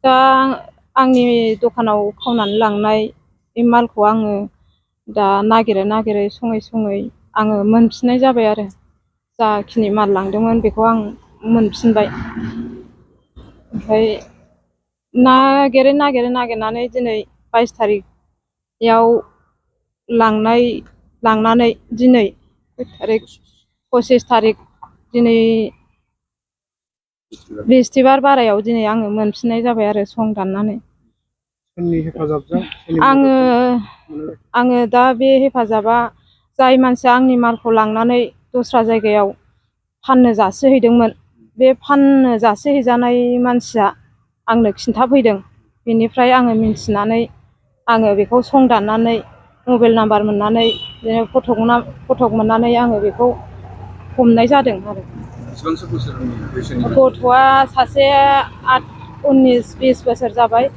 दा आंनि दखानाव खावनानै लांनाय बे मालखौ आङो दा नागिरै सङै आङो मोनफिननाय जाबाय आरो जाखिनि माल लांदोंमोन बेखौ आं मोनफिनबाय। ओमफ्राय नागिरनानै दिनै 22 तारिखआव लांनानै दिनै 25 तारिख दिनै बिस्थिबार बारायाव दिनै आङो मोनफिननाय जाबाय आरो सं दाननानै। आङो दा बे हेफाजाबा जाय मानसिया आंनि मालखौ लांनानै दस्रा जायगायाव फाननो जासिहैदोंमोन बे फाननो जासिहैजानाय मानसिया आंनो खिन्थाफैदों। बेनिफ्राय आङो मिन्थिनानै आङो बेखौ सं दाननानै मबाइल नाम्बार मोननानै बिदिनो फटक मोननानै आङो बेखौ हमनाय जादों आरो। बेसेबांसो बोसोरनि बैसोनि गथ'आ सासे 19-20 बोसोर जाबाय,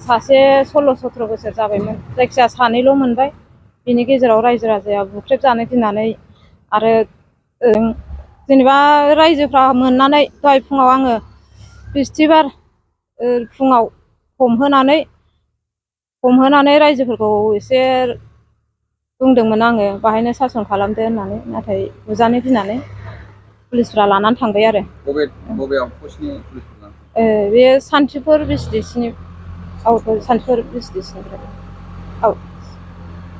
सासे 16-17 बोसोर जाबायमोन। जायखिजाया सानैल' मोनबाय। बिनि गेजेराव रायजो राजाया बुख्रेबजानो गिनानै आरो जेनेबा रायजोफ्रा मोननानै दहाय फुङाव आङो बिस्थिबार फुङाव हमहोनानै रायजोफोरखौ एसे बुंदोंमोन आङो बाहायनो सासन खालामदो होननानै, नाथाय बुजानो गिनानै पुलिसफ्रा लानानै थांबाय आरो। बबेयाव पस्टनि पुलिसफ्रा? बे सान्थिफुर बिसि डि सि नि सान्थिफुर बिसि डि सि निफ्राय।